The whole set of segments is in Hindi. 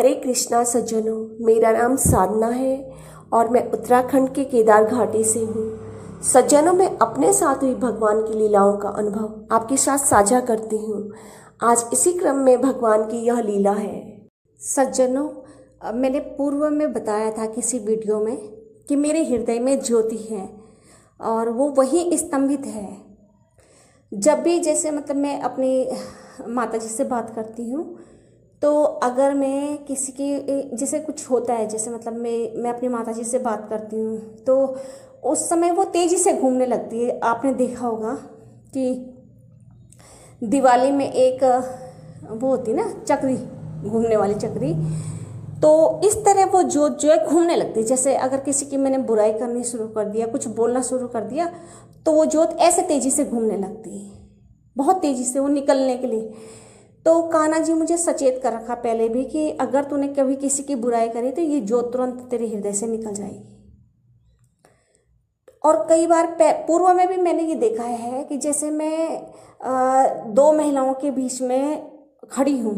हरे कृष्णा सज्जनों, मेरा नाम साधना है और मैं उत्तराखंड के केदार घाटी से हूँ। सज्जनों, मैं अपने साथ हुई भगवान की लीलाओं का अनुभव आपके साथ साझा करती हूँ। आज इसी क्रम में भगवान की यह लीला है। सज्जनों, मैंने पूर्व में बताया था किसी वीडियो में कि मेरे हृदय में ज्योति है और वो वही स्तंभित है। जब भी जैसे मैं अपनी माता जी से बात करती हूँ तो अगर मैं किसी की जैसे कुछ होता है, जैसे मैं अपनी माता जी से बात करती हूँ तो उस समय वो तेज़ी से घूमने लगती है। आपने देखा होगा कि दिवाली में एक वो होती है ना, चक्री, घूमने वाली चक्री, तो इस तरह वो जो है घूमने लगती है। जैसे अगर किसी की मैंने बुराई करनी शुरू कर दिया, कुछ बोलना शुरू कर दिया, तो वो जोत ऐसे तेज़ी से घूमने लगती है, बहुत तेज़ी से वो निकलने के लिए। तो कान्हा जी मुझे सचेत कर रखा पहले भी कि अगर तूने कभी किसी की बुराई करी तो ये जोत तुरंत तेरे हृदय से निकल जाएगी। और कई बार पूर्व में भी मैंने ये देखा है कि जैसे मैं दो महिलाओं के बीच में खड़ी हूँ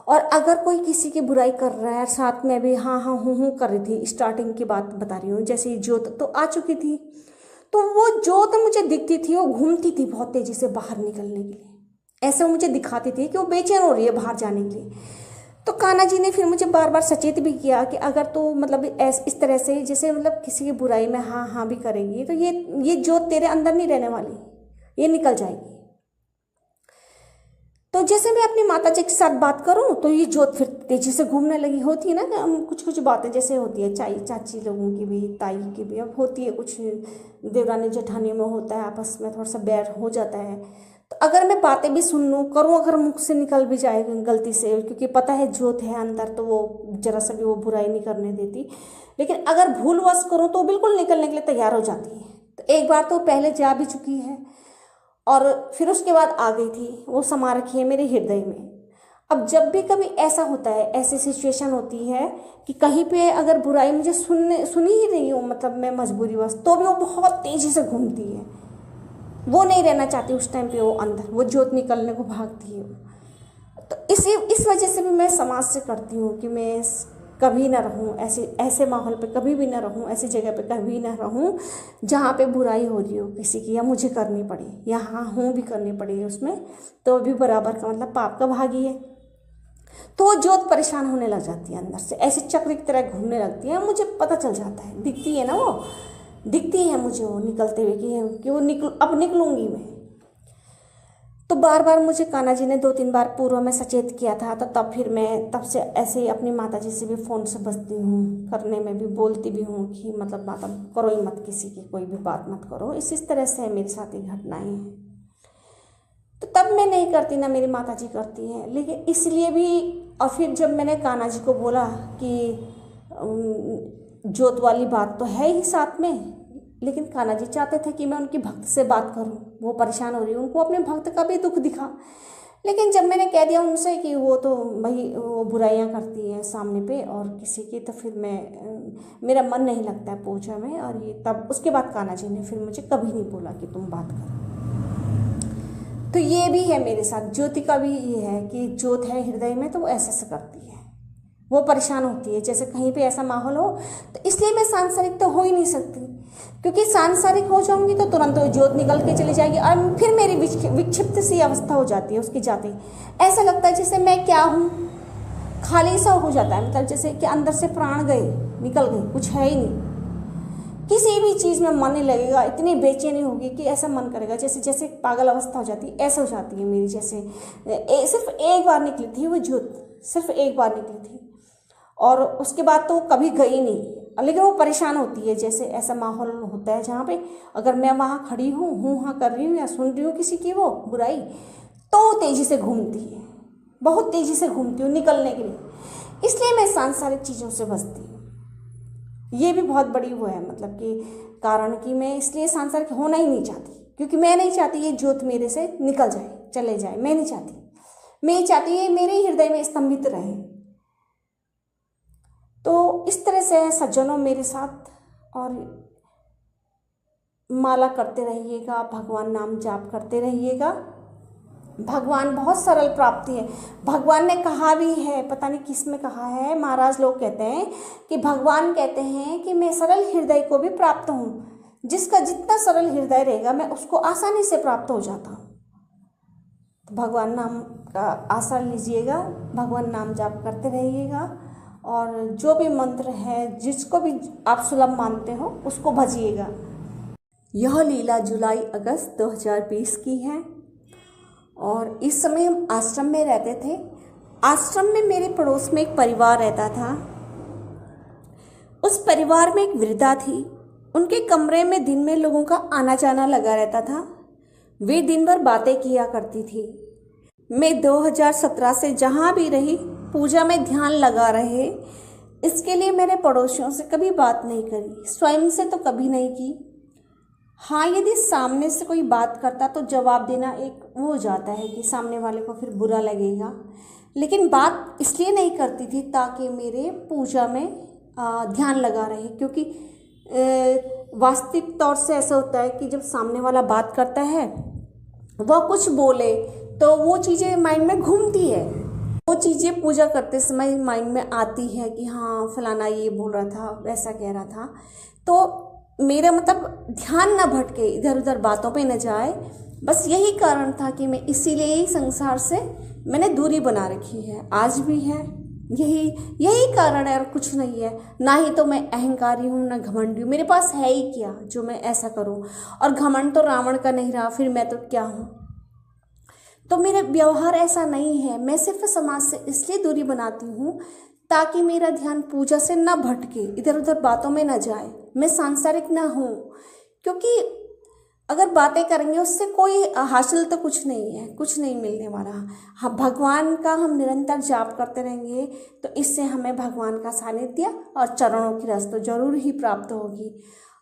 और अगर कोई किसी की बुराई कर रहा है, साथ में भी हाँ हाँ हूँ कर रही थी, स्टार्टिंग की बात बता रही हूँ, जैसे जोत तो आ चुकी थी, तो वो जोत मुझे दिखती थी, वो घूमती थी बहुत तेज़ी से बाहर निकलने के लिए। ऐसे वो मुझे दिखाती थी कि वो बेचैन हो रही है बाहर जाने के लिए। तो कान्हा जी ने फिर मुझे बार बार सचेत भी किया कि अगर तो इस तरह से जैसे किसी की बुराई में हाँ हाँ भी करेगी तो ये जोत तेरे अंदर नहीं रहने वाली, ये निकल जाएगी। तो जैसे मैं अपनी माता जी के साथ बात करूं तो ये जोत फिर तेजी से घूमने लगी। होती है ना कि कुछ कुछ बातें जैसे होती है चाची लोगों की भी, ताई की भी, अब होती है, कुछ देवरानी जेठानी में होता है, आपस में थोड़ा सा बैर हो जाता है। तो अगर मैं बातें भी सुन लूँ करूँ, अगर मुख से निकल भी जाए गलती से, क्योंकि पता है जोत है अंदर तो वो जरा सा भी वो बुराई नहीं करने देती, लेकिन अगर भूलवश करूँ तो बिल्कुल निकलने के लिए तैयार हो जाती है। तो एक बार तो पहले जा भी चुकी है और फिर उसके बाद आ गई थी, वो समा रखी है मेरे हृदय में। अब जब भी कभी ऐसा होता है, ऐसी सिचुएशन होती है कि कहीं पे अगर बुराई मुझे सुनी ही रही हूँ, मैं मजबूरीवश, तो भी वो बहुत तेज़ी से घूमती है, वो नहीं रहना चाहती उस टाइम पे, वो अंदर वो जोत निकलने को भागती है। तो इस वजह से भी मैं समाज से करती हूँ कि मैं कभी ना रहूँ ऐसे माहौल पे, कभी भी ना रहूँ, ऐसी जगह पे कभी ना रहूँ जहाँ पे बुराई हो रही हो किसी की, या मुझे करनी पड़े, या हाँ हूँ भी करनी पड़ेगी उसमें, तो भी बराबर का पाप का भागी है। तो वो जोत परेशान होने लग जाती है अंदर से, ऐसी चक्र की तरह घूमने लगती है। मुझे पता चल जाता है, दिखती है ना, वो दिखती है मुझे वो निकलते हुए कि वो अब निकलूंगी मैं। तो बार बार मुझे कान्हा जी ने 2-3 बार पूर्व में सचेत किया था, तो तब से ऐसे ही अपनी माता जी से भी फ़ोन से बचती हूँ, करने में भी बोलती भी हूँ कि माता करो ही मत, किसी की कोई भी बात मत करो। इस तरह से मेरे साथ ये घटनाएं हैं। तो तब मैं नहीं करती, ना मेरी माता जी करती हैं, लेकिन इसलिए भी। और फिर जब मैंने कान्हा जी को बोला कि जोत वाली बात तो है ही साथ में, लेकिन कान्हा जी चाहते थे कि मैं उनकी भक्त से बात करूं, वो परेशान हो रही है, उनको अपने भक्त का भी दुख दिखा। लेकिन जब मैंने कह दिया उनसे कि वो तो भाई वो बुराइयां करती हैं सामने पे और किसी की, तो फिर मेरा मन नहीं लगता है पूजा में। और ये तब उसके बाद कान्हा जी ने फिर मुझे कभी नहीं बोला कि तुम बात करो। तो ये भी है मेरे साथ, ज्योति का भी ये है कि जोत है हृदय में, तो वो ऐसे करती है, वो परेशान होती है। जैसे कहीं पे ऐसा माहौल हो, तो इसलिए मैं सांसारिक तो हो ही नहीं सकती, क्योंकि सांसारिक हो जाऊंगी तो तुरंत वो जोत निकल के चली जाएगी और फिर मेरी विक्षिप्त सी अवस्था हो जाती है उसकी जाते। ऐसा लगता है जैसे मैं क्या हूँ, खाली सा हो जाता है, जैसे कि अंदर से प्राण गए, निकल गए, कुछ है ही नहीं। किसी भी चीज़ में मन नहीं लगेगा, इतनी बेचैनी होगी कि ऐसा मन करेगा जैसे पागल अवस्था हो जाती है, ऐसा हो जाती है मेरी। जैसे सिर्फ एक बार निकली थी वो जोत, सिर्फ एक बार निकली थी और उसके बाद तो कभी गई नहीं। लेकिन वो परेशान होती है, जैसे ऐसा माहौल होता है जहाँ पे अगर मैं वहाँ खड़ी हूँ हाँ कर रही हूँ या सुन रही हूँ किसी की वो बुराई, तो तेज़ी से घूमती है, बहुत तेज़ी से घूमती हूँ निकलने के लिए। इसलिए मैं सांसारिक चीज़ों से बचती हूँ। ये भी बहुत बड़ी वो है कि कारण कि मैं इसलिए सांसारिक होना ही नहीं चाहती, क्योंकि मैं नहीं चाहती ये ज्योत मेरे से निकल जाए, चले जाए, मैं नहीं चाहती। मैं चाहती है मेरे हृदय में स्तंभित रहे। तो इस तरह से है सज्जनों मेरे साथ। और माला करते रहिएगा, भगवान नाम जाप करते रहिएगा, भगवान बहुत सरल प्राप्ति है। भगवान ने कहा भी है, पता नहीं किस में कहा है, महाराज लोग कहते हैं कि भगवान कहते हैं कि मैं सरल हृदय को भी प्राप्त हूँ। जिसका जितना सरल हृदय रहेगा मैं उसको आसानी से प्राप्त हो जाता हूँ। तो भगवान नाम का आश्रय लीजिएगा, भगवान नाम जाप करते रहिएगा, और जो भी मंत्र है जिसको भी आप सुलभ मानते हो उसको भजिएगा। यह लीला जुलाई अगस्त 2020 की है, और इस समय हम आश्रम में रहते थे। आश्रम में मेरे पड़ोस में एक परिवार रहता था। उस परिवार में एक वृद्धा थी। उनके कमरे में दिन में लोगों का आना जाना लगा रहता था। वे दिन भर बातें किया करती थी। मैं 2017 से जहाँ भी रही पूजा में ध्यान लगा रहे, इसके लिए मेरे पड़ोसियों से कभी बात नहीं करी, स्वयं से तो कभी नहीं की। हाँ, यदि सामने से कोई बात करता तो जवाब देना एक वो हो जाता है कि सामने वाले को फिर बुरा लगेगा, लेकिन बात इसलिए नहीं करती थी ताकि मेरे पूजा में ध्यान लगा रहे। क्योंकि वास्तविक तौर से ऐसा होता है कि जब सामने वाला बात करता है, वह कुछ बोले तो वो चीज़ें माइंड में घूमती है, वो चीज़ें पूजा करते समय माइंड में आती है कि हाँ फलाना ये बोल रहा था, वैसा कह रहा था। तो मेरा मतलब ध्यान ना भटके, इधर उधर बातों पे न जाए, बस यही कारण था कि मैं इसीलिए ही संसार से मैंने दूरी बना रखी है, आज भी है। यही कारण है और कुछ नहीं है। ना ही तो मैं अहंकारी हूँ, ना घमंडी हूँ। मेरे पास है ही क्या जो मैं ऐसा करूँ, और घमंड तो रावण का नहीं रहा, फिर मैं तो क्या हूँ। तो मेरा व्यवहार ऐसा नहीं है। मैं सिर्फ समाज से इसलिए दूरी बनाती हूँ ताकि मेरा ध्यान पूजा से न भटके, इधर उधर बातों में न जाए, मैं सांसारिक ना हूँ। क्योंकि अगर बातें करेंगे उससे कोई हासिल तो कुछ नहीं है, कुछ नहीं मिलने वाला। हाँ, भगवान का हम निरंतर जाप करते रहेंगे तो इससे हमें भगवान का सानिध्य और चरणों की रस तो जरूर ही प्राप्त होगी।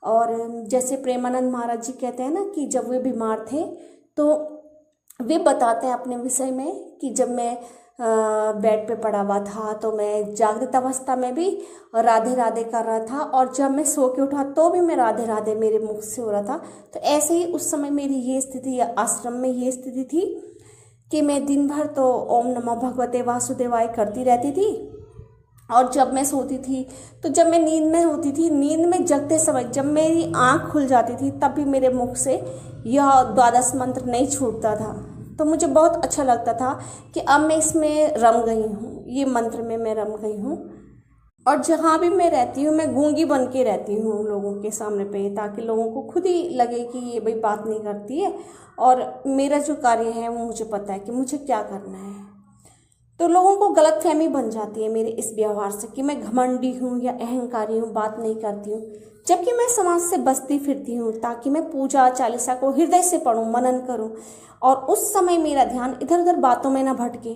और जैसे प्रेमानंद महाराज जी कहते हैं ना कि जब वे बीमार थे तो वे बताते हैं अपने विषय में कि जब मैं बेड पे पड़ा हुआ था तो मैं जागृत अवस्था में भी राधे राधे कर रहा था, और जब मैं सो के उठा तो भी मैं राधे राधे मेरे मुख से हो रहा था। तो ऐसे ही उस समय मेरी ये स्थिति, आश्रम में ये स्थिति थी कि मैं दिन भर तो ओम नमः भगवते वासुदेवाय करती रहती थी, और जब मैं सोती थी तो जब मैं नींद में होती थी, नींद में जगते समय जब मेरी आँख खुल जाती थी तब भी मेरे मुख से यह द्वादश मंत्र नहीं छूटता था। तो मुझे बहुत अच्छा लगता था कि अब मैं इसमें रम गई हूँ, ये मंत्र में मैं रम गई हूँ। और जहाँ भी मैं रहती हूँ मैं गूंगी बन के रहती हूँ लोगों के सामने पे, ताकि लोगों को खुद ही लगे कि ये भाई बात नहीं करती है, और मेरा जो कार्य है वो मुझे पता है कि मुझे क्या करना है। तो लोगों को गलतफहमी बन जाती है मेरे इस व्यवहार से कि मैं घमंडी हूँ या अहंकारी हूँ, बात नहीं करती हूँ, जबकि मैं समाज से बसती फिरती हूँ ताकि मैं पूजा चालीसा को हृदय से पढूं, मनन करूँ, और उस समय मेरा ध्यान इधर उधर बातों में न भटके।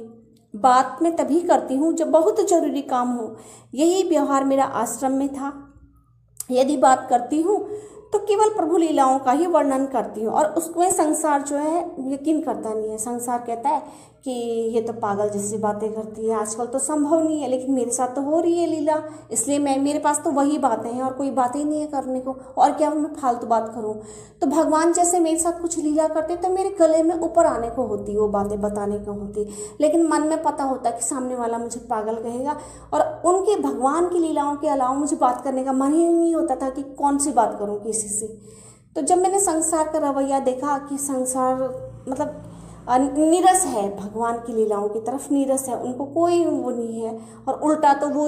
बात मैं तभी करती हूँ जब बहुत जरूरी काम हो। यही व्यवहार मेरा आश्रम में था। यदि बात करती हूँ तो केवल प्रभु लीलाओं का ही वर्णन करती हूँ, और उसमें संसार जो है यकीन करता नहीं है। संसार कहता है कि ये तो पागल जैसी बातें करती है, आजकल तो संभव नहीं है, लेकिन मेरे साथ तो हो रही है लीला, इसलिए मेरे पास तो वही बातें हैं और कोई बातें ही नहीं है करने को, और क्या मैं फालतू बात करूँ। तो भगवान जैसे मेरे साथ कुछ लीला करते तो मेरे गले में ऊपर आने को होती, वो बातें बताने को होती, लेकिन मन में पता होता कि सामने वाला मुझे पागल कहेगा, और उनके भगवान की लीलाओं के अलावा मुझे बात करने का मन ही नहीं होता था कि कौन सी बात करूँ किसी से। तो जब मैंने संसार का रवैया देखा कि संसार मतलब नीरस है, भगवान की लीलाओं की तरफ नीरस है, उनको कोई वो नहीं है, और उल्टा तो वो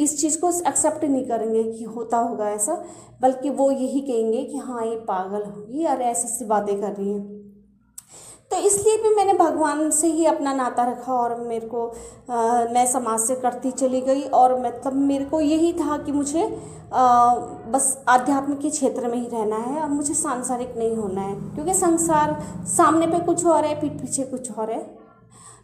इस चीज़ को एक्सेप्ट नहीं करेंगे कि होता होगा ऐसा, बल्कि वो यही कहेंगे कि हाँ ये पागल होगी और ऐसी ऐसी बातें कर रही है। तो इसलिए भी मैंने भगवान से ही अपना नाता रखा, और मेरे को मैं समाज से करती चली गई, और मतलब मेरे को यही था कि मुझे बस आध्यात्म के क्षेत्र में ही रहना है, और मुझे सांसारिक नहीं होना है। क्योंकि संसार सामने पे कुछ और है, पीठ पीछे कुछ और है।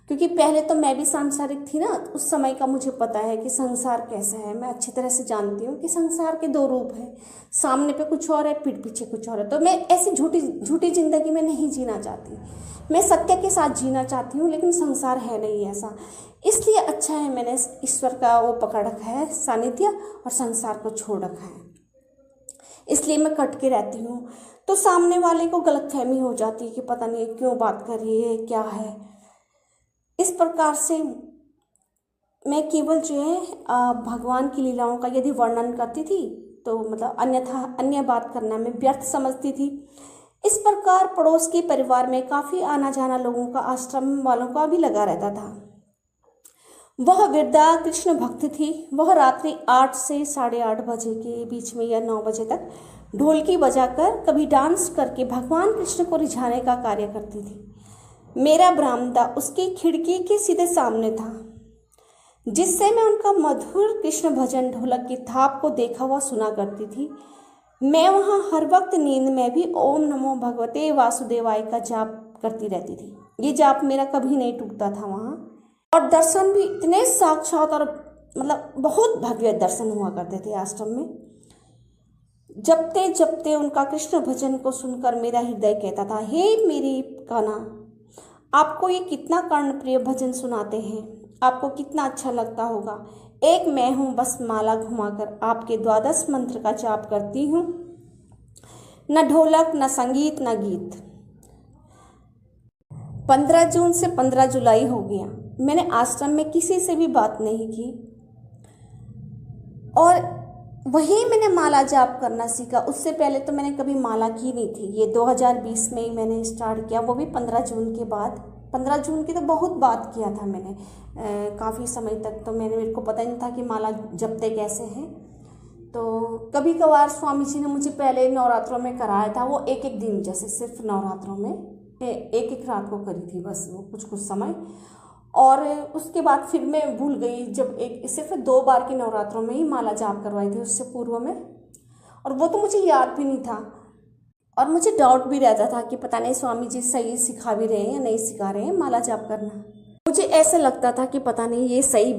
क्योंकि पहले तो मैं भी सांसारिक थी ना, उस समय का मुझे पता है कि संसार कैसा है। मैं अच्छी तरह से जानती हूँ कि संसार के दो रूप हैं, सामने पे कुछ और है, पीठ पीछे कुछ और है। तो मैं ऐसी झूठी जिंदगी में नहीं जीना चाहती, मैं सत्य के साथ जीना चाहती हूँ, लेकिन संसार है नहीं ऐसा। इसलिए अच्छा है मैंने ईश्वर का वो पकड़ रखा है सानिध्य, और संसार को छोड़ रखा है, इसलिए मैं कट के रहती हूँ। तो सामने वाले को गलतफहमी हो जाती है कि पता नहीं क्यों बात कर रही है, क्या है। इस प्रकार से मैं केवल जो है भगवान की लीलाओं का यदि वर्णन करती थी तो मतलब अन्यथा अन्य बात करना मैं व्यर्थ समझती थी। इस प्रकार पड़ोस के परिवार में काफ़ी आना जाना लोगों का, आश्रम वालों का भी लगा रहता था। वह वृद्धा कृष्ण भक्त थी। वह रात्रि 8 से 8:30 बजे के बीच में या 9 बजे तक ढोलकी बजाकर कभी डांस करके भगवान कृष्ण को रिझाने का कार्य करती थी। मेरा बरामदा उसकी खिड़की के सीधे सामने था, जिससे मैं उनका मधुर कृष्ण भजन ढोलक की थाप को देखा हुआ सुना करती थी। मैं वहाँ हर वक्त नींद में भी ओम नमो भगवते वासुदेवाय का जाप करती रहती थी। ये जाप मेरा कभी नहीं टूटता था वहाँ। और दर्शन भी इतने साक्षात और मतलब बहुत भव्य दर्शन हुआ करते थे आश्रम में। जपते जपते उनका कृष्ण भजन को सुनकर मेरा हृदय कहता था, हे मेरी कान्हा, आपको ये कितना कर्णप्रिय भजन सुनाते हैं, आपको कितना अच्छा लगता होगा। एक मैं हूँ, बस माला घुमाकर आपके 12 मंत्र का जाप करती हूँ, न ढोलक, न संगीत, न गीत। 15 जून से 15 जुलाई हो गया, मैंने आश्रम में किसी से भी बात नहीं की और वहीं मैंने माला जाप करना सीखा। उससे पहले तो मैंने कभी माला की नहीं थी। ये 2020 में ही मैंने स्टार्ट किया, वो भी 15 जून के बाद। 15 जून की तो बहुत बात किया था मैंने, काफ़ी समय तक तो मेरे को पता ही नहीं था कि माला जपते कैसे हैं। तो कभी कभार स्वामी जी ने मुझे पहले नवरात्रों में कराया था, वो एक एक दिन, जैसे सिर्फ नवरात्रों में एक एक रात को करी थी बस, वो कुछ समय। और उसके बाद फिर मैं भूल गई, जब एक सिर्फ 2 बार की नवरात्रों में ही माला जाप करवाई थी उससे पूर्व में, और वो तो मुझे याद भी नहीं था। और मुझे डाउट भी रहता था कि पता नहीं स्वामी जी सही सिखा भी रहे हैं या नहीं सिखा रहे हैं माला जाप करना। मुझे ऐसे लगता था कि पता नहीं ये सही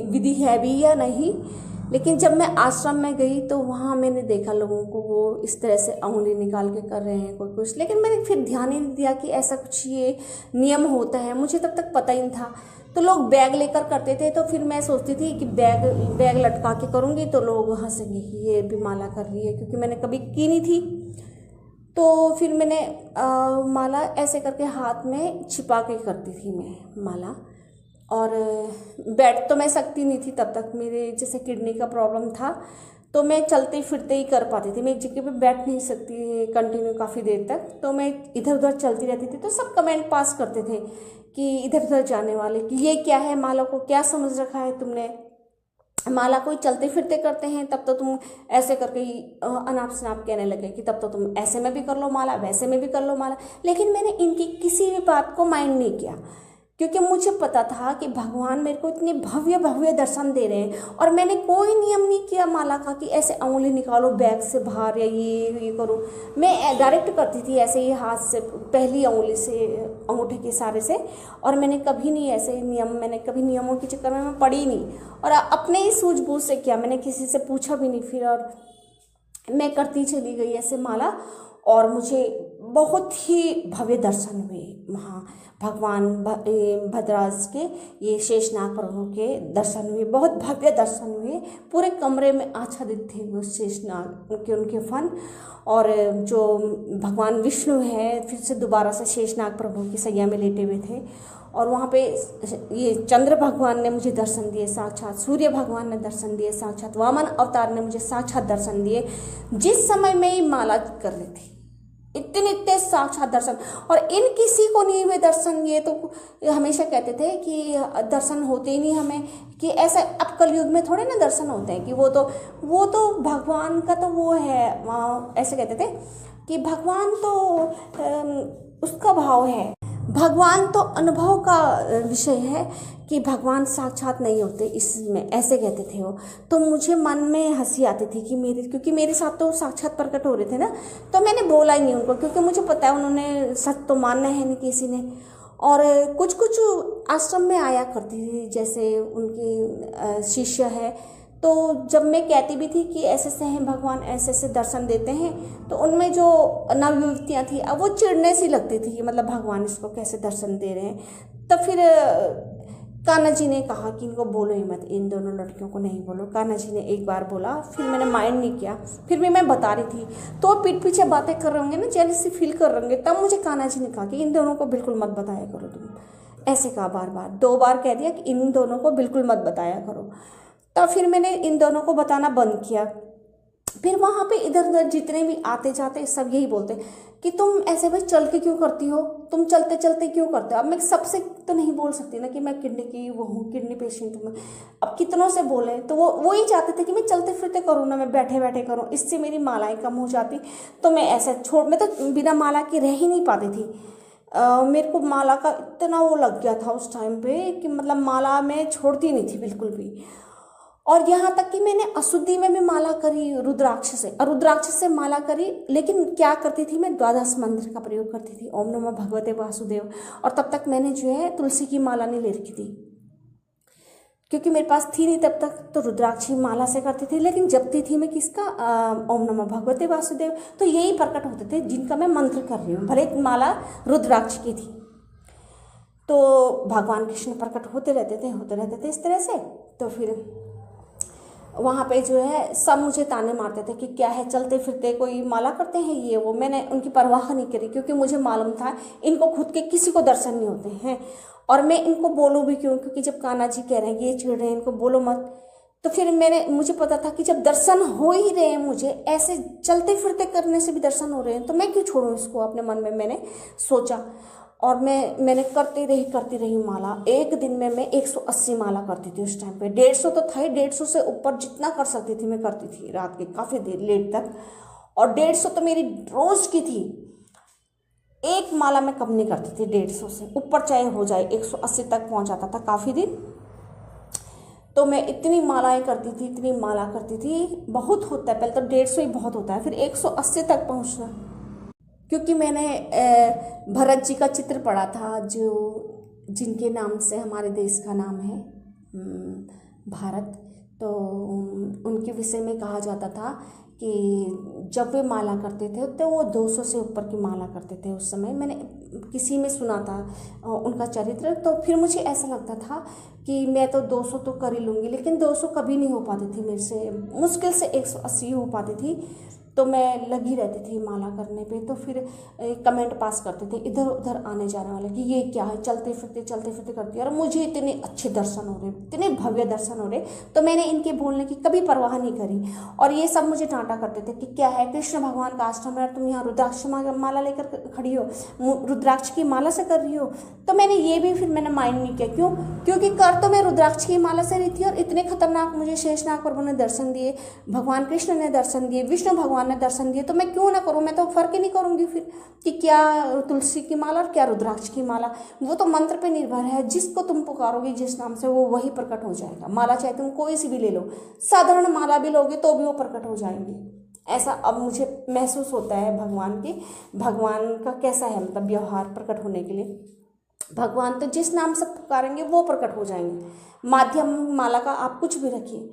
विधि है भी या नहीं। लेकिन जब मैं आश्रम में गई तो वहाँ मैंने देखा लोगों को वो इस तरह से उंगली निकाल के कर रहे हैं कोई कुछ, लेकिन मैंने फिर ध्यान ही नहीं दिया कि ऐसा कुछ ये नियम होता है, मुझे तब तक पता ही नहीं था। तो लोग बैग लेकर करते थे, तो फिर मैं सोचती थी कि बैग लटका के करूँगी तो लोग हंसेंगे कि ये भी माला कर रही है, क्योंकि मैंने कभी की नहीं थी। तो फिर मैंने माला ऐसे करके हाथ में छिपा के करती थी मैं माला, और बैठ तो मैं सकती नहीं थी तब तक, मेरे जैसे किडनी का प्रॉब्लम था, तो मैं चलते फिरते ही कर पाती थी। मैं एक जगह पे बैठ नहीं सकती कंटिन्यू काफ़ी देर तक, तो मैं इधर उधर चलती रहती थी। तो सब कमेंट पास करते थे कि इधर उधर जाने वाले कि ये क्या है, माला को क्या समझ रखा है तुमने, माला कोई चलते फिरते करते हैं तब तो तुम ऐसे करके ही अनाप शनाप कहने लगे कि तब तो तुम ऐसे में भी कर लो माला, वैसे में भी कर लो माला। लेकिन मैंने इनकी किसी भी बात को माइंड नहीं किया, क्योंकि मुझे पता था कि भगवान मेरे को इतने भव्य भव्य दर्शन दे रहे हैं। और मैंने कोई नियम नहीं किया माला का कि ऐसे उंगली निकालो बैग से बाहर या ये करो। मैं डायरेक्ट करती थी ऐसे ही हाथ से, पहली उंगली से, अंगूठे के इशारे से। और मैंने कभी नहीं ऐसे नियम, मैंने कभी नियमों के चक्कर में मैं पड़ी नहीं, और अपने ही सूझबूझ से किया, मैंने किसी से पूछा भी नहीं फिर। और मैं करती चली गई ऐसे माला, और मुझे बहुत ही भव्य दर्शन हुए वहाँ। भगवान भद्राज के, ये शेषनाग प्रभु के दर्शन हुए, बहुत भव्य दर्शन हुए। पूरे कमरे में आच्छादित थे वो शेषनाग के, उनके फन। और जो भगवान विष्णु है फिर से दोबारा से शेषनाग प्रभु की सैया में लेटे हुए थे। और वहाँ पे ये चंद्र भगवान ने मुझे दर्शन दिए साक्षात, सूर्य भगवान ने दर्शन दिए साक्षात, वामन अवतार ने मुझे साक्षात दर्शन दिए जिस समय मैं माला कर रही थी। इतने साक्षात दर्शन, और इन किसी को नहीं हुए दर्शन। ये तो हमेशा कहते थे कि दर्शन होते ही नहीं हमें, कि ऐसा अब कलयुग में थोड़े ना दर्शन होते हैं, कि वो तो भगवान का तो वो है, ऐसे कहते थे कि भगवान तो उसका भाव है, भगवान तो अनुभव का विषय है, कि भगवान साक्षात नहीं होते इसमें, ऐसे कहते थे वो। तो मुझे मन में हंसी आती थी कि क्योंकि मेरे साथ तो साक्षात प्रकट हो रहे थे ना, तो मैंने बोला ही नहीं उनको, क्योंकि मुझे पता है उन्होंने सच तो मानना है नहीं किसी ने। और कुछ आश्रम में आया करती थी, जैसे उनकी शिष्य है, तो जब मैं कहती भी थी कि ऐसे से हैं भगवान, ऐसे ऐसे दर्शन देते हैं, तो उनमें जो नवयुवतियाँ थी अब वो चिढ़ने सी लगती थी कि मतलब भगवान इसको कैसे दर्शन दे रहे हैं। तो फिर कान्हा जी ने कहा कि इनको बोलो ही मत, इन दोनों लड़कियों को नहीं बोलो। कान्हा जी ने एक बार बोला, फिर मैंने माइंड नहीं किया, फिर भी मैं बता रही थी। तो पीठ पीछे बातें कर रहे होंगे ना, जेलसी फील कर रहे होंगे, तब मुझे कान्हा जी ने कहा कि इन दोनों को बिल्कुल मत बताया करो तुम। ऐसे कहा बार बार, 2 बार कह दिया कि इन दोनों को बिल्कुल मत बताया करो। तब फिर मैंने इन दोनों को बताना बंद किया। फिर वहाँ पे इधर उधर जितने भी आते जाते सब यही बोलते कि तुम ऐसे भाई चल के क्यों करती हो, तुम चलते चलते क्यों करते हो। अब मैं सबसे तो नहीं बोल सकती ना कि मैं किडनी की वो हूँ, किडनी पेशेंट हूँ। अब कितनों से बोले तो वो ही चाहते थे कि मैं चलते फिरते करूँ ना, मैं बैठे बैठे करूँ, इससे मेरी मालाएं कम हो जाती। तो मैं ऐसे मैं तो बिना माला के रह ही नहीं पाती थी। मेरे को माला का इतना वो लग गया था उस टाइम पे कि मतलब माला मैं छोड़ती नहीं थी बिल्कुल भी। और यहाँ तक कि मैंने अशुद्धि में भी माला करी रुद्राक्ष से, और रुद्राक्ष से माला करी। लेकिन क्या करती थी मैं, द्वादश मंत्र का प्रयोग करती थी, ओम नमः भगवते वासुदेव। और तब तक मैंने जो है तुलसी की माला नहीं ले रखी थी, क्योंकि मेरे पास थी नहीं तब तक। तो रुद्राक्ष की माला से करती थी, लेकिन जपती थी मैं किसका, ओम नमः भगवते वासुदेव। तो यही प्रकट होते थे जिनका मैं मंत्र कर रही हूँ, भले माला रुद्राक्ष की थी। तो भगवान कृष्ण प्रकट होते रहते थे इस तरह से। तो फिर वहाँ पे जो है सब मुझे ताने मारते थे कि क्या है, चलते फिरते कोई माला करते हैं ये वो। मैंने उनकी परवाह नहीं करी, क्योंकि मुझे मालूम था इनको खुद के किसी को दर्शन नहीं होते हैं। और मैं इनको बोलूँ भी क्यों, क्योंकि जब कान्हा जी कह रहे हैं ये चिढ़ रहे हैं, इनको बोलो मत। तो फिर मुझे पता था कि जब दर्शन हो ही रहे हैं, मुझे ऐसे चलते फिरते करने से भी दर्शन हो रहे हैं, तो मैं क्यों छोड़ूं इसको। अपने मन में मैंने सोचा, और मैंने करती रही माला। एक दिन में मैं 180 माला करती थी उस टाइम पे। 150 तो था ही, 150 से ऊपर जितना कर सकती थी मैं करती थी, रात के काफ़ी देर लेट तक। और 150 तो मेरी रोज की थी, एक माला मैं कम नहीं करती थी 150 से ऊपर, चाहे हो जाए 180 तक पहुंच जाता था काफ़ी दिन। तो मैं इतनी मालाएं करती थी, इतनी माला करती थी। बहुत होता है, पहले तो 150 ही बहुत होता है, फिर 180 तक पहुंचना। क्योंकि मैंने भरत जी का चित्र पढ़ा था, जो जिनके नाम से हमारे देश का नाम है भारत। तो उनके विषय में कहा जाता था कि जब वे माला करते थे तो वो 200 से ऊपर की माला करते थे उस समय। मैंने किसी में सुना था उनका चरित्र। तो फिर मुझे ऐसा लगता था कि मैं तो 200 तो कर ही लूँगी, लेकिन 200 कभी नहीं हो पाती थी मेरे से, मुश्किल से 180 हो पाती थी। तो मैं लगी रहती थी माला करने पे। तो फिर कमेंट पास करते थे इधर उधर आने जाने वाले कि ये क्या है, चलते फिरते करती है। और मुझे इतने अच्छे दर्शन हो रहे, इतने भव्य दर्शन हो रहे, तो मैंने इनके बोलने की कभी परवाह नहीं करी। और ये सब मुझे डांटा करते थे कि क्या है, कृष्ण भगवान का आश्रम है और तुम यहाँ रुद्राक्ष माला लेकर खड़ी हो, रुद्राक्ष की माला से कर रही हो। तो मैंने ये भी फिर मैंने माइंड नहीं किया। क्यों? क्योंकि कर तो मैं रुद्राक्ष की माला से रही थी, और इतने खतरनाक मुझे शेषनाग प्रभु ने दर्शन दिए, भगवान कृष्ण ने दर्शन दिए, विष्णु भगवान ने दर्शन दिए। तो मैं क्यों ना करूं, मैं तो फर्क ही नहीं करूंगी फिर कि क्या तुलसी की माला और क्या रुद्राक्ष की माला। वो तो मंत्र पे निर्भर है, जिसको तुम पुकारोगे जिस नाम से वो वही प्रकट हो जाएगा। माला चाहे तुम कोई सी भी ले लो, साधारण माला भी लोगे तो भी वो प्रकट हो जाएंगी। ऐसा अब मुझे महसूस होता है भगवान का कैसा है मतलब व्यवहार प्रकट होने के लिए। भगवान तो जिस नाम से पुकारेंगे वो प्रकट हो जाएंगे। माध्यम माला का आप कुछ भी रखिए।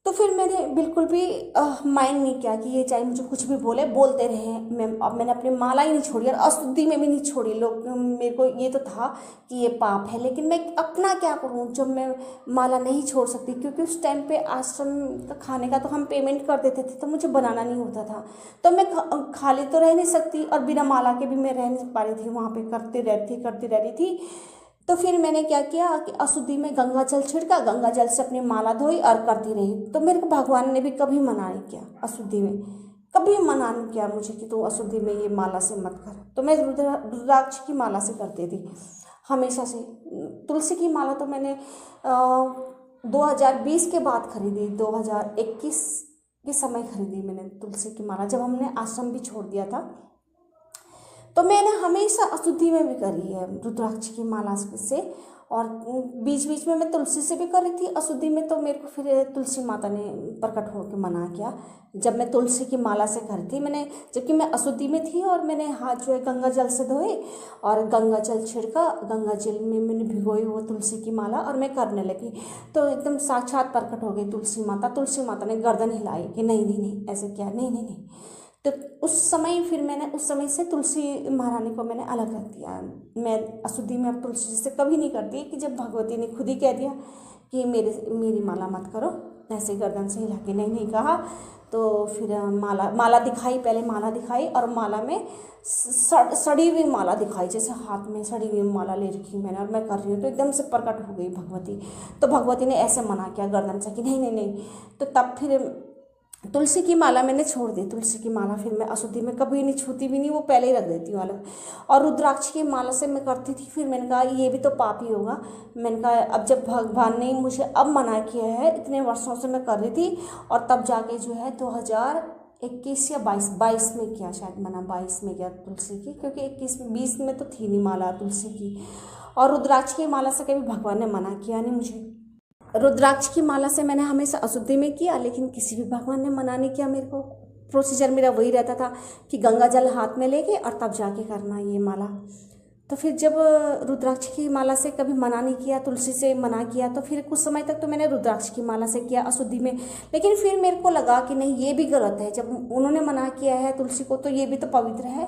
तो फिर मैंने बिल्कुल भी माइंड नहीं किया कि ये चाहे मुझे कुछ भी बोलते रहे। मैंने अपनी माला ही नहीं छोड़ी और अशुद्धि में भी नहीं छोड़ी। लोग मेरे को ये तो था कि ये पाप है, लेकिन मैं अपना क्या करूं जब मैं माला नहीं छोड़ सकती। क्योंकि उस टाइम पे आश्रम का खाने का तो हम पेमेंट कर देते थे, तो मुझे बनाना नहीं होता था। तो मैं खाली तो रह नहीं सकती, और बिना माला के भी मैं रह नहीं पा रही थी, वहाँ पर करती रह रही थी। तो फिर मैंने क्या किया कि अशुद्धि में गंगा जल छिड़का, गंगा जल से अपनी माला धोई और करती रही। तो मेरे को भगवान ने भी कभी मना नहीं किया, अशुद्धि में कभी मना नहीं किया मुझे कि तू अशुद्धि में ये माला से मत कर। तो मैं रुद्राक्ष की माला से करती थी हमेशा से। तुलसी की माला तो मैंने 2020 के बाद खरीदी, 2021 के समय खरीदी मैंने तुलसी की माला, जब हमने आश्रम भी छोड़ दिया था। तो मैंने हमेशा अशुद्धि में भी करी है रुद्राक्ष की माला से, और बीच बीच में मैं तुलसी से भी करी थी अशुद्धि में। तो मेरे को फिर तुलसी माता ने प्रकट होकर मना किया जब मैं तुलसी की माला से करी थी मैंने, जबकि मैं अशुद्धि में थी। और मैंने हाथ जो है गंगा जल से धोए और गंगा जल छिड़का, गंगा जल में मैंने भिगोई वो तुलसी की माला और मैं करने लगी। तो एकदम साक्षात प्रकट हो गई तुलसी माता। तुलसी माता ने गर्दन हिलाई कि नहीं, ऐसे क्या, नहीं। तो उस समय फिर मैंने उस समय से तुलसी महारानी को मैंने अलग रख दिया। मैं अशुद्धि में अब तुलसी से कभी नहीं करती कि जब भगवती ने खुद ही कह दिया कि मेरी माला मत करो, ऐसे गर्दन से हिला के नहीं कहा। तो फिर माला दिखाई, पहले माला दिखाई और माला में सड़ी हुई माला दिखाई, जैसे हाथ में सड़ी हुई माला ले रखी मैंने और मैं कर रही हूँ। तो एकदम से प्रकट हो गई भगवती। तो भगवती ने ऐसे मना किया गर्दन से कि नहीं नहीं नहीं। तो तब फिर तुलसी की माला मैंने छोड़ दी। तुलसी की माला फिर मैं अशुद्धि में कभी नहीं छूती भी नहीं, वो पहले ही रख देती हूँ अलग। और रुद्राक्ष की माला से मैं करती थी। फिर मैंने कहा ये भी तो पाप ही होगा। मैंने कहा अब जब भगवान ने मुझे अब मना किया है, इतने वर्षों से मैं कर रही थी और तब जाके जो है 2021 या 22 में किया, शायद मना 22 में किया तुलसी की, क्योंकि 20 में तो थी नहीं माला तुलसी की। और रुद्राक्ष की माला से कभी भगवान ने मना किया नहीं मुझे। रुद्राक्ष की माला से मैंने हमेशा अशुद्धि में किया, लेकिन किसी भी भगवान ने मना नहीं किया मेरे को। प्रोसीजर मेरा वही रहता था कि गंगा जल हाथ में लेके और तब जाके करना ये माला। तो फिर जब रुद्राक्ष की माला से कभी मना नहीं किया, तुलसी से मना किया, तो फिर कुछ समय तक तो मैंने रुद्राक्ष की माला से किया अशुद्धि में। लेकिन फिर मेरे को लगा कि नहीं ये भी गलत है, जब उन्होंने मना किया है तुलसी को तो ये भी तो पवित्र है।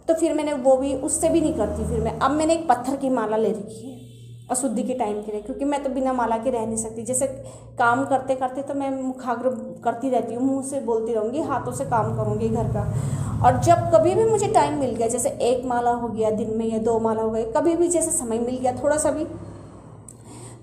तो फिर मैंने वो भी, उससे भी नहीं करती। फिर अब मैंने एक पत्थर की माला ले रखी है अशुद्धि के टाइम के लिए, क्योंकि मैं तो बिना माला के रह नहीं सकती। जैसे काम करते करते तो मैं मुखाग्र करती रहती हूँ, मुंह से बोलती रहूँगी, हाथों से काम करूँगी घर का। और जब कभी भी मुझे टाइम मिल गया, जैसे 1 माला हो गया दिन में या 2 माला हो गए, कभी भी जैसे समय मिल गया थोड़ा सा भी,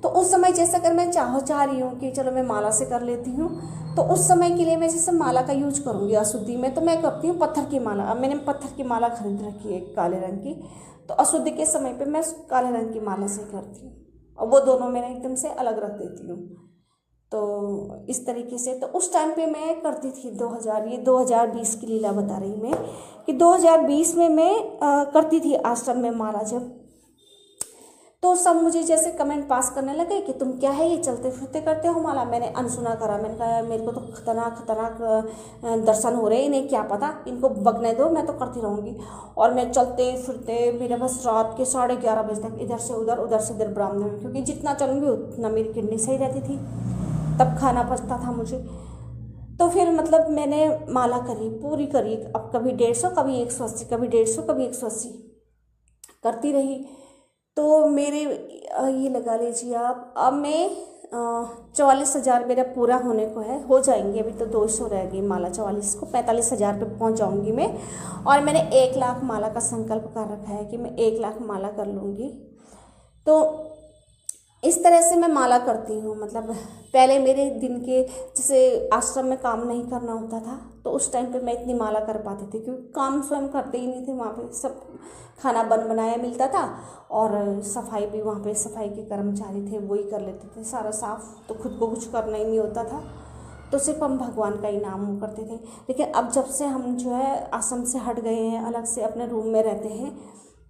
तो उस समय जैसे अगर मैं चाह रही हूँ कि चलो मैं माला से कर लेती हूँ, तो उस समय के लिए मैं जैसे माला का यूज करूँगी अशुद्धि में, तो मैं करती हूँ पत्थर की माला। अब मैंने पत्थर की माला खरीद रखी है काले रंग की, तो अशुद्धि के समय पे मैं काले रंग की माला से करती हूँ और वो दोनों मैंने एकदम से अलग रख देती हूँ। तो इस तरीके से तो उस टाइम पे मैं करती थी। 2020 की लीला बता रही मैं कि 2020 में मैं करती थी आश्रम में माला जब। तो सब मुझे जैसे कमेंट पास करने लगे कि तुम क्या है ये चलते फिरते करते हो माला। मैंने अनसुना करा, मैंने कहा मेरे को तो खतरनाक दर्शन हो रहे हैं, इन्हें क्या पता, इनको बगने दो, मैं तो करती रहूँगी। और मैं चलते फिरते मेरे बस रात के 11:30 बजे तक इधर से उधर ब्राह्मण में, क्योंकि जितना चलूँगी उतना मेरी किडनी सही रहती थी, तब खाना पचता था मुझे। तो फिर मतलब मैंने माला करी, पूरी करी। अब कभी 150, कभी 180, कभी 150, कभी 180 करती रही। तो मेरे ये लगा लीजिए आप, अब मैं 44,000 मेरा पूरा होने को है, हो जाएंगे। अभी तो 200 रह गई माला 44 को, 45,000 पे पहुंच जाऊंगी मैं। और मैंने 1 लाख माला का संकल्प कर रखा है कि मैं 1 लाख माला कर लूँगी। तो इस तरह से मैं माला करती हूँ। मतलब पहले मेरे दिन के, जैसे आश्रम में काम नहीं करना होता था, तो उस टाइम पे मैं इतनी माला कर पाती थी, क्योंकि काम स्वयं करते ही नहीं थे। वहाँ पे सब खाना बन बनाया मिलता था और सफाई भी वहाँ पे सफाई के कर्मचारी थे, वही कर लेते थे सारा साफ, तो खुद को कुछ करना ही नहीं होता था। तो सिर्फ हम भगवान का ही नाम करते थे। लेकिन अब जब से हम जो है आश्रम से हट गए हैं, अलग से अपने रूम में रहते हैं,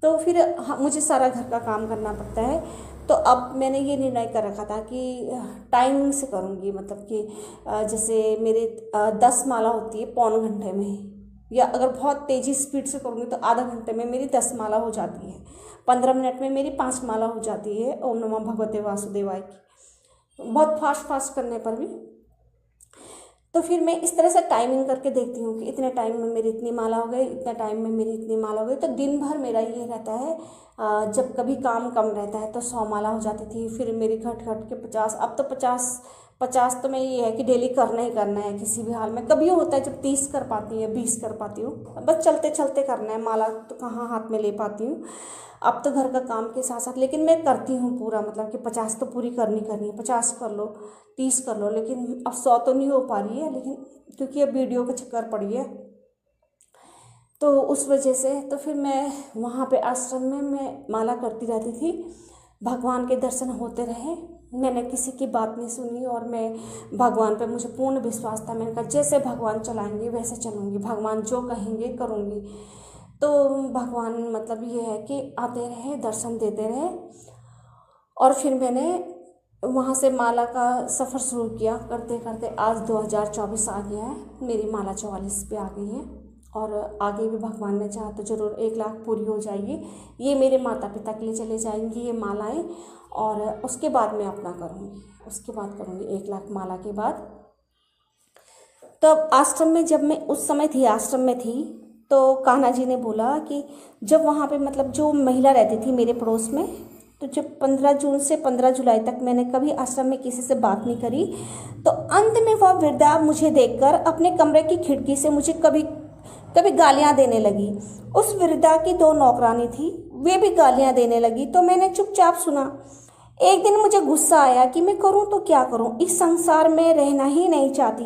तो फिर मुझे सारा घर का काम करना पड़ता है। तो अब मैंने ये निर्णय कर रखा था कि टाइमिंग से करूँगी। मतलब कि जैसे मेरे 10 माला होती है पौन घंटे में, या अगर बहुत तेज़ी स्पीड से करूँगी तो आधा घंटे में मेरी 10 माला हो जाती है, 15 मिनट में मेरी 5 माला हो जाती है ओम नमः भगवते वासुदेवाय की, बहुत फास्ट करने पर भी। तो फिर मैं इस तरह से टाइमिंग करके देखती हूँ कि इतने टाइम में मेरी इतनी माला हो गई, इतने टाइम में मेरी इतनी माला हो गई। तो दिन भर मेरा ये रहता है, जब कभी काम कम रहता है तो 100 माला हो जाती थी, फिर मेरी घट के 50, अब तो 50 तो मैं ये है कि डेली करना ही करना है किसी भी हाल में। कभी होता है जब 30 कर पाती है, 20 कर पाती हूँ, बस चलते चलते करना है, माला तो कहाँ हाथ में ले पाती हूँ। अब तो घर का काम के साथ साथ, लेकिन मैं करती हूँ पूरा, मतलब कि 50 तो पूरी करनी है, 50 कर लो, 30 कर लो, लेकिन अब 100 तो नहीं हो पा रही है, लेकिन क्योंकि अब वीडियो का चक्कर पड़ी है तो उस वजह से। तो फिर मैं वहाँ पे आश्रम में मैं माला करती रहती थी, भगवान के दर्शन होते रहे। मैंने किसी की बात नहीं सुनी और मैं भगवान पे मुझे पूर्ण विश्वास था। मैंने कहा जैसे भगवान चलाएंगे वैसे चलूँगी, भगवान जो कहेंगे करूँगी। तो भगवान मतलब ये है कि आते रहे, दर्शन देते रहे। और फिर मैंने वहाँ से माला का सफ़र शुरू किया, करते करते आज 2024 आ गया है, मेरी माला 44 पे आ गई है। और आगे भी भगवान ने चाहा तो ज़रूर 1 लाख पूरी हो जाएगी। ये मेरे माता पिता के लिए चले जाएंगी ये मालाएं, और उसके बाद मैं अपना करूँगी, उसके बाद करूँगी 1 लाख माला के बाद। तो अब आश्रम में जब मैं उस समय थी, आश्रम में थी, तो कान्हा जी ने बोला कि जब वहाँ पे मतलब जो महिला रहती थी मेरे पड़ोस में, तो जब 15 जून से 15 जुलाई तक मैंने कभी आश्रम में किसी से बात नहीं करी, तो अंत में वह वृद्धा मुझे देखकर अपने कमरे की खिड़की से मुझे कभी कभी गालियाँ देने लगी। उस वृद्धा की 2 नौकरानी थी, वे भी गालियाँ देने लगी, तो मैंने चुपचाप सुना। एक दिन मुझे गुस्सा आया कि मैं करूँ तो क्या करूँ, इस संसार में रहना ही नहीं चाहती,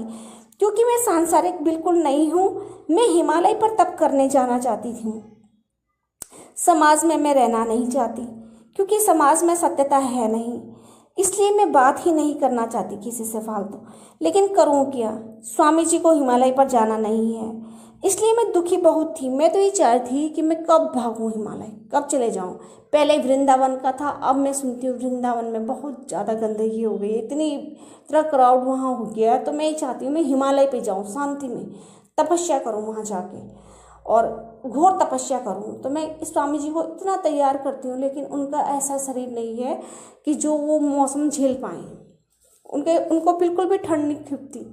क्योंकि मैं सांसारिक बिल्कुल नहीं हूँ। मैं हिमालय पर तप करने जाना चाहती थी। समाज में मैं रहना नहीं चाहती, क्योंकि समाज में सत्यता है नहीं, इसलिए मैं बात ही नहीं करना चाहती किसी से फालतू। लेकिन करूँ क्या, स्वामी जी को हिमालय पर जाना नहीं है, इसलिए मैं दुखी बहुत थी। मैं तो ये चाहती थी कि मैं कब भागूं हिमालय, कब चले जाऊं। पहले वृंदावन का था, अब मैं सुनती हूँ वृंदावन में बहुत ज़्यादा गंदगी हो गई, इतना क्राउड वहाँ हो गया। तो मैं ये चाहती हूँ मैं हिमालय पे जाऊँ, शांति में तपस्या करूँ वहाँ जाके, और घोर तपस्या करूँ। तो मैं स्वामी जी को इतना तैयार करती हूँ, लेकिन उनका ऐसा शरीर नहीं है कि जो वो मौसम झेल पाएँ। उनको बिल्कुल भी ठंड नहीं खिपती।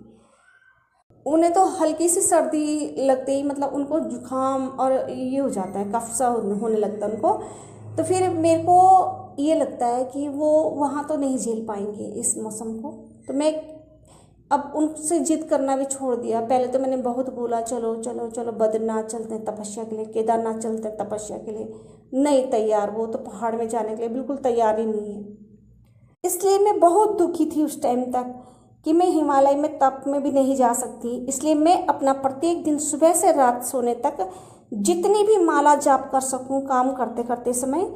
उन्हें तो हल्की सी सर्दी लगते ही मतलब उनको जुकाम और ये हो जाता है, कफ सा होने लगता है उनको। तो फिर मेरे को ये लगता है कि वो वहाँ तो नहीं झेल पाएंगे इस मौसम को। तो मैं अब उनसे जिद करना भी छोड़ दिया। पहले तो मैंने बहुत बोला चलो चलो चलो बद्रीनाथ चलते हैं तपस्या के लिए, केदारनाथ चलते हैं तपस्या के लिए, नहीं तैयार, वो तो पहाड़ में जाने के लिए बिल्कुल तैयार ही नहीं है। इसलिए मैं बहुत दुखी थी उस टाइम तक कि मैं हिमालय में तप में भी नहीं जा सकती। इसलिए मैं अपना प्रत्येक दिन सुबह से रात सोने तक जितनी भी माला जाप कर सकूं, काम करते करते समय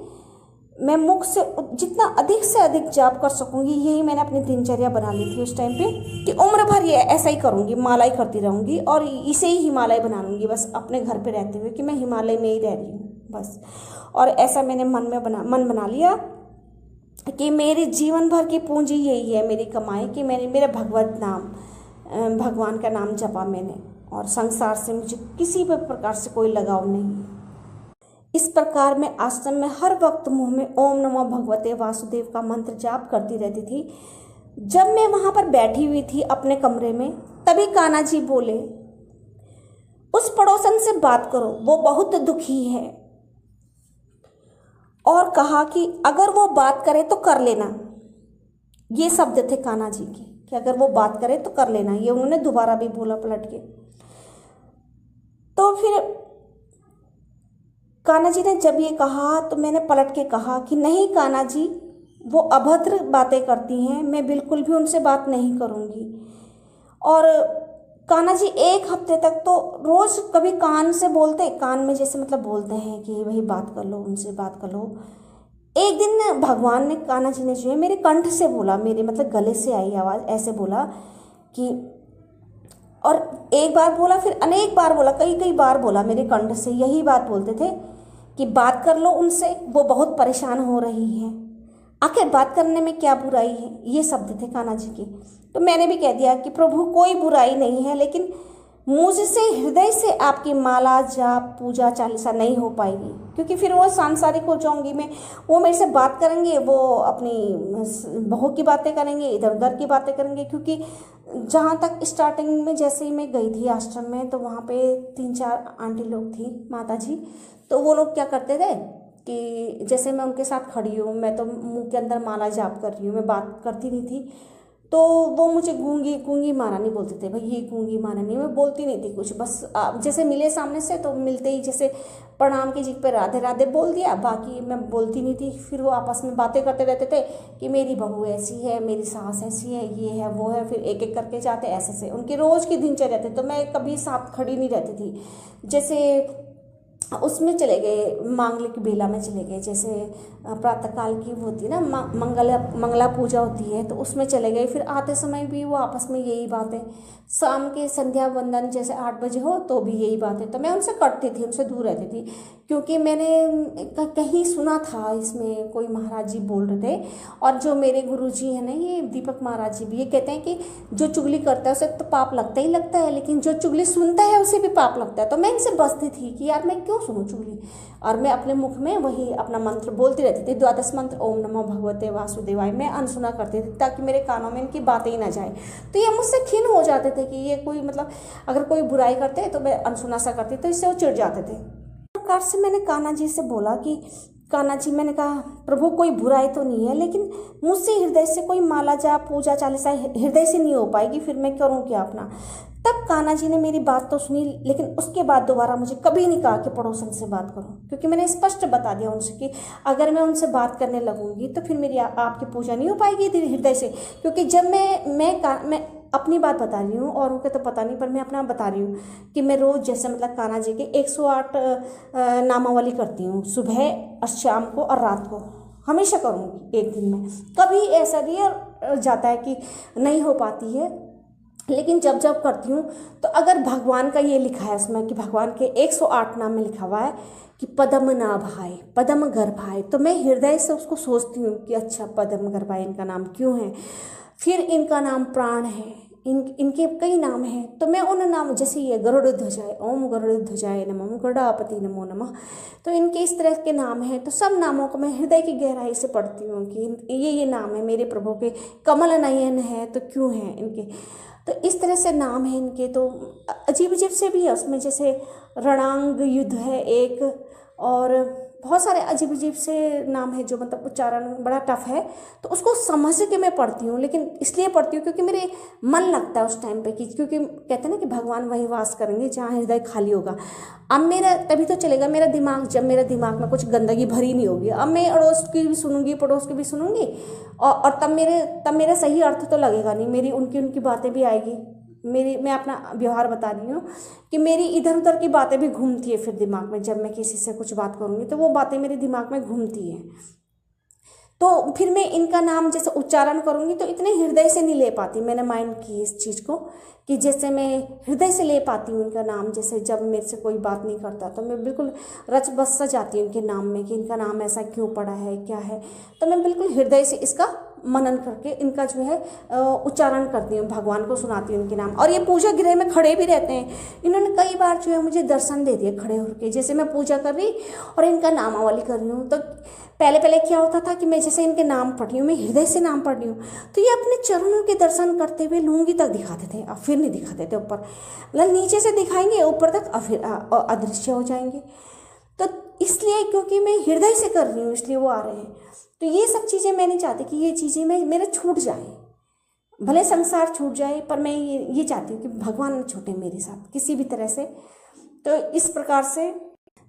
मैं मुख से जितना अधिक से अधिक जाप कर सकूंगी, यही मैंने अपनी दिनचर्या बना ली थी उस टाइम पे कि उम्र भर ये ऐसा ही करूंगी, माला ही करती रहूंगी और इसे ही हिमालय बना लूंगी, बस अपने घर पे रहते हुए कि मैं हिमालय में ही रह रही हूँ बस। और ऐसा मैंने मन बना लिया कि मेरे जीवन भर की पूंजी यही है, मेरी कमाई, कि मेरा भगवत नाम, भगवान का नाम जपा मैंने, और संसार से मुझे किसी भी प्रकार से कोई लगाव नहीं। इस प्रकार मैं आश्रम में हर वक्त मुंह में ओम नमो भगवते वासुदेव का मंत्र जाप करती रहती थी। जब मैं वहां पर बैठी हुई थी अपने कमरे में, तभी कान्हा जी बोले, उस पड़ोसन से बात करो, वो बहुत दुखी है। और कहा कि अगर वो बात करे तो कर लेना। ये शब्द थे कान्हा जी के कि अगर वो बात करे तो कर लेना। ये उन्होंने दोबारा भी बोला पलट के। तो फिर कान्हा जी ने जब ये कहा तो मैंने पलट के कहा कि नहीं कान्हा जी, वो अभद्र बातें करती हैं, मैं बिल्कुल भी उनसे बात नहीं करूँगी। और कान्हा जी 1 हफ्ते तक तो रोज़ कभी कान से बोलते, कान में जैसे मतलब बोलते हैं कि वही बात कर लो, उनसे बात कर लो। एक दिन भगवान ने, कान्हा जी ने जो है मेरे कंठ से बोला, मेरे मतलब गले से आई आवाज़, ऐसे बोला कि, और एक बार बोला फिर अनेक बार बोला, कई बार बोला मेरे कंठ से यही बात बोलते थे कि बात कर लो उनसे, वो बहुत परेशान हो रही है, आखिर बात करने में क्या बुराई है। ये शब्द थे कान्हा जी के। तो मैंने भी कह दिया कि प्रभु कोई बुराई नहीं है, लेकिन मुझसे हृदय से आपकी माला जाप पूजा चालीसा नहीं हो पाएगी, क्योंकि फिर वो सांसारिक हो जाऊंगी मैं। वो मेरे से बात करेंगे, वो अपनी बहू की बातें करेंगे, इधर उधर की बातें करेंगे। क्योंकि जहाँ तक स्टार्टिंग में जैसे ही मैं गई थी आश्रम में, तो वहाँ पे 3-4 आंटी लोग थी, माता जी। तो वो लोग क्या करते थे कि जैसे मैं उनके साथ खड़ी हूँ, मैं तो मुंह के अंदर माला जाप कर रही हूँ, मैं बात करती नहीं थी, तो वो मुझे गूंगी महारानी बोलते थे। भाई ये गूंगी महारानी, मैं बोलती नहीं थी कुछ, बस जैसे मिले सामने से तो मिलते ही जैसे प्रणाम की जी पे राधे राधे बोल दिया, बाकी मैं बोलती नहीं थी। फिर वो आपस में बातें करते रहते थे कि मेरी बहू ऐसी है, मेरी सास ऐसी है, ये है वो है, फिर एक एक करके जाते ऐसे से उनकी रोज़ की दिनचर्या थे। तो मैं कभी साथ खड़ी नहीं रहती थी। जैसे उसमें चले गए, मांगलिक बेला में चले गए, जैसे प्रातःकाल की वो होती है ना, मंगला पूजा होती है, तो उसमें चले गए। फिर आते समय भी वो आपस में यही बातें, शाम के संध्या वंदन जैसे 8 बजे हो तो भी यही बातें। तो मैं उनसे कटती थी, उनसे दूर रहती थी, क्योंकि मैंने कहीं सुना था, इसमें कोई महाराज जी बोल रहे थे, और जो मेरे गुरु जी हैं ना, ये दीपक महाराज जी भी, ये कहते हैं कि जो चुगली करता है उसे तो पाप लगता ही लगता है, लेकिन जो चुगली सुनता है उसे भी पाप लगता है। तो मैं इनसे बचती थी कि यार मैं क्यों सुनूं चुगली, और मैं अपने मुख में वही अपना मंत्र बोलती रहती थी, 12 मंत्र, ओम नमो भगवते वासुदेवाय, मैं अनसुना करती थी ताकि मेरे कानों में इनकी बातें ही ना जाए। तो ये मुझसे खिन्न हो जाते थे कि ये कोई मतलब अगर कोई बुराई करते तो मैं अनसुना सा करती, तो इससे वो चिढ़ जाते थे। प्रकार से मैंने कान्हा जी से बोला कि कान्हा जी, मैंने कहा प्रभु कोई बुराई तो नहीं है, लेकिन मुझसे हृदय से कोई माला जाप पूजा चालीसा हृदय से नहीं हो पाएगी, फिर मैं करूं क्या अपना। तब कान्हा जी ने मेरी बात तो सुनी, लेकिन उसके बाद दोबारा मुझे कभी नहीं कहा कि पड़ोसन से बात करो, क्योंकि मैंने स्पष्ट बता दिया उनसे कि अगर मैं उनसे बात करने लगूंगी तो फिर मेरी आपकी पूजा नहीं हो पाएगी हृदय से। क्योंकि जब मैं अपनी बात बता रही हूँ, औरों के तो पता नहीं, पर मैं अपना बता रही हूँ कि मैं रोज़ जैसे मतलब कान्हा जी के 108 नामावली करती हूँ, सुबह और शाम को और रात को, हमेशा करूँगी एक दिन में। कभी ऐसा नहीं जाता है कि नहीं हो पाती है, लेकिन जब जब करती हूँ तो अगर भगवान का ये लिखा है उसमें कि भगवान के 108 नाम में लिखा हुआ है कि पदम नाभाए पदम गर्भाए, तो मैं हृदय से उसको सोचती हूँ कि अच्छा पदम गर्भाए इनका नाम क्यों है, फिर इनका नाम प्राण है, इनके कई नाम हैं, तो मैं उन नाम, जैसे ये गरुड़ ध्वजाए, ओम गरुड़ ध्वजाए नमः, गरुड़ापति नमो नमः, तो इनके इस तरह के नाम हैं। तो सब नामों को मैं हृदय की गहराई से पढ़ती हूँ कि ये नाम है मेरे प्रभु के, कमल नयन है तो क्यों है इनके, तो इस तरह से नाम है इनके। तो अजीब अजीब से भी है उसमें, जैसे रणांग युद्ध है एक, और बहुत सारे अजीब अजीब से नाम है जो मतलब उच्चारण बड़ा टफ है, तो उसको समझ के मैं पढ़ती हूँ। लेकिन इसलिए पढ़ती हूँ क्योंकि मेरे मन लगता है उस टाइम पे कि, क्योंकि कहते हैं ना कि भगवान वहीं वास करेंगे जहाँ हृदय खाली होगा। अब मेरा तभी तो चलेगा मेरा दिमाग, जब मेरे दिमाग में कुछ गंदगी भरी नहीं होगी। अब मैं अड़ोस की भी सुनूंगी, पड़ोस की भी सुनूंगी, और तब मेरा सही अर्थ तो लगेगा नहीं, मेरी उनकी बातें भी आएगी। मैं अपना व्यवहार बता रही हूँ कि मेरी इधर उधर की बातें भी घूमती है फिर दिमाग में, जब मैं किसी से कुछ बात करूँगी तो वो बातें मेरे दिमाग में घूमती हैं। तो फिर मैं इनका नाम जैसे उच्चारण करूँगी तो इतने हृदय से नहीं ले पाती। मैंने माइंड की इस चीज़ को कि जैसे मैं हृदय से ले पाती हूँ इनका नाम, जैसे जब मेरे से कोई बात नहीं करता तो मैं बिल्कुल रच बस सा जाती हूँ इनके नाम में कि इनका नाम ऐसा क्यों पड़ा है, क्या है, तो मैं बिल्कुल हृदय से इसका मनन करके इनका जो है उच्चारण करती हूँ, भगवान को सुनाती हूँ इनके नाम। और ये पूजा गृह में खड़े भी रहते हैं, इन्होंने कई बार जो है मुझे दर्शन दे दिए खड़े होकर, जैसे मैं पूजा कर रही और इनका नामावली कर रही हूँ। तो पहले क्या होता था कि मैं जैसे इनके नाम पढ़ रही हूँ, मैं हृदय से नाम पढ़ रही हूँ, तो ये अपने चरणों के दर्शन करते हुए लूंगी तक दिखाते थे, अब फिर नहीं दिखाते थे ऊपर, मतलब नीचे से दिखाएंगे ऊपर तक और फिर अदृश्य हो जाएंगे। तो इसलिए क्योंकि मैं हृदय से कर रही हूँ इसलिए वो आ रहे हैं। तो ये सब चीज़ें मैं नहीं चाहती कि ये चीज़ें मेरे छूट जाए, भले संसार छूट जाए, पर मैं ये चाहती हूँ कि भगवान न छूटे मेरे साथ किसी भी तरह से। तो इस प्रकार से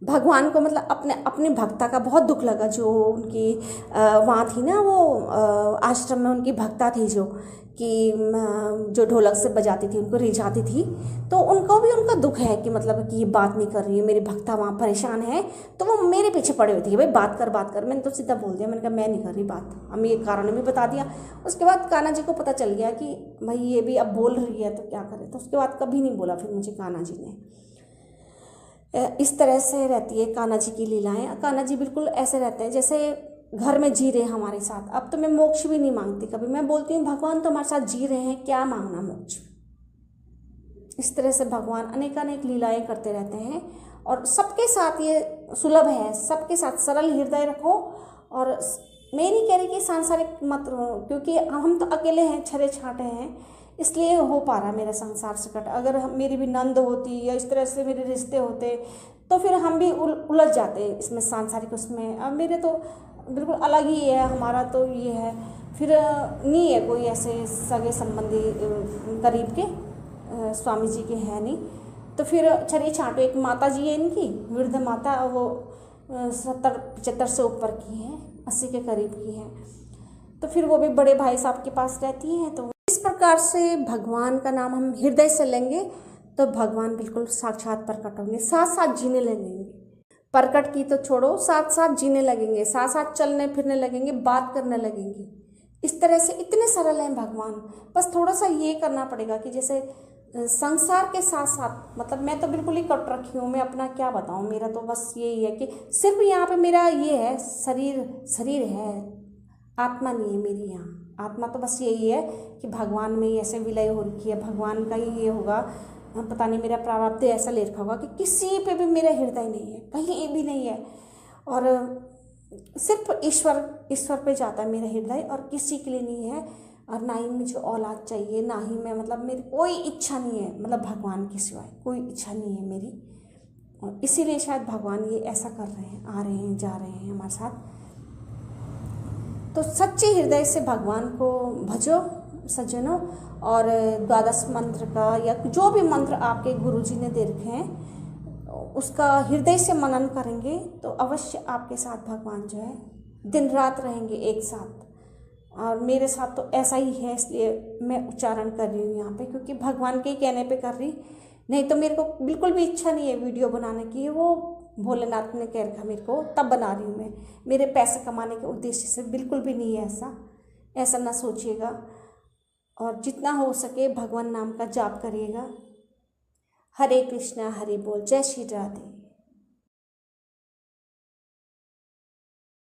भगवान को मतलब अपने भक्ता का बहुत दुख लगा, जो उनकी वहाँ थी ना, वो आश्रम में उनकी भक्ता थी जो ढोलक से बजाती थी, उनको रिझाती थी, तो उनको भी उनका दुख है कि मतलब कि ये बात नहीं कर रही है, मेरी भक्ता वहाँ परेशान है, तो वो मेरे पीछे पड़े हुए थे कि भाई बात कर। मैंने तो सीधा बोल दिया, मैंने कहा मैं नहीं कर रही बात, हम ये कारण भी बता दिया। उसके बाद कान्हा जी को पता चल गया कि भाई ये भी अब बोल रही है तो क्या करे, तो उसके बाद कभी नहीं बोला फिर मुझे कान्हा जी ने। इस तरह से रहती है कान्हा जी की लीलाएं। कान्हा जी बिल्कुल ऐसे रहते हैं जैसे घर में जी रहे हैं हमारे साथ। अब तो मैं मोक्ष भी नहीं मांगती कभी, मैं बोलती हूँ भगवान तो हमारे साथ जी रहे हैं, क्या मांगना मोक्ष। इस तरह से भगवान अनेकानेक लीलाएं करते रहते हैं और सबके साथ ये सुलभ है, सबके साथ सरल हृदय रखो। और मैं नहीं कह रही कि सांसारिक मत रहो, क्योंकि हम तो अकेले हैं, छरे छाटे हैं, इसलिए हो पा रहा मेरा संसार संकट। अगर मेरी भी नंद होती या इस तरह से मेरे रिश्ते होते तो फिर हम भी उलझ जाते इसमें सांसारिक उसमें। अब मेरे तो बिल्कुल अलग ही है, हमारा तो ये है, फिर नहीं है कोई ऐसे सगे संबंधी करीब के, स्वामी जी के है नहीं, तो फिर छरे छाटो। एक माता जी है इनकी, वृद्ध माता, वो 70-75 से ऊपर की है, 80 के करीब की है, तो फिर वो भी बड़े भाई साहब के पास रहती हैं। तो इस प्रकार से भगवान का नाम हम हृदय से लेंगे तो भगवान बिल्कुल साक्षात प्रकट होंगे, साथ साथ जीने लगेंगे। प्रकट की तो छोड़ो, साथ साथ जीने लगेंगे, साथ साथ चलने फिरने लगेंगे, बात करने लगेंगे। इस तरह से इतने सरल हैं भगवान। बस थोड़ा सा ये करना पड़ेगा कि जैसे संसार के साथ साथ मतलब मैं तो बिल्कुल ही कट रखी हूँ, मैं अपना क्या बताऊँ, मेरा तो बस यही है कि सिर्फ यहाँ पे मेरा ये है, शरीर है, आत्मा नहीं है मेरी यहाँ। आत्मा तो बस यही है कि भगवान में ही ऐसे विलय हो रखी है, भगवान का ही ये होगा, पता नहीं मेरा प्रारब्ध ऐसा ले रखा होगा कि किसी पे भी मेरा हृदय नहीं है, कहीं भी नहीं है। और सिर्फ ईश्वर पे जाता है मेरा हृदय, और किसी के लिए नहीं है। और ना ही मुझे औलाद चाहिए, ना ही मैं मतलब मेरी कोई इच्छा नहीं है, मतलब भगवान के सिवाय कोई इच्छा नहीं है मेरी। और इसीलिए शायद भगवान ये ऐसा कर रहे हैं, आ रहे हैं, जा रहे हैं हमारे साथ। तो सच्चे हृदय से भगवान को भजो सज्जनों, और द्वादश मंत्र का या जो भी मंत्र आपके गुरुजी ने दे रखे हैं उसका हृदय से मनन करेंगे तो अवश्य आपके साथ भगवान जो है दिन रात रहेंगे एक साथ। और मेरे साथ तो ऐसा ही है, इसलिए मैं उच्चारण कर रही हूँ यहाँ पे, क्योंकि भगवान के ही कहने पे कर रही, नहीं तो मेरे को बिल्कुल भी इच्छा नहीं है वीडियो बनाने की। वो भोलेनाथ ने कह रखा मेरे को, तब बना रही हूँ मैं, मेरे पैसे कमाने के उद्देश्य से बिल्कुल भी नहीं है ऐसा ना सोचिएगा। और जितना हो सके भगवान नाम का जाप करिएगा। हरे कृष्णा हरि बोल, जय श्री राधे।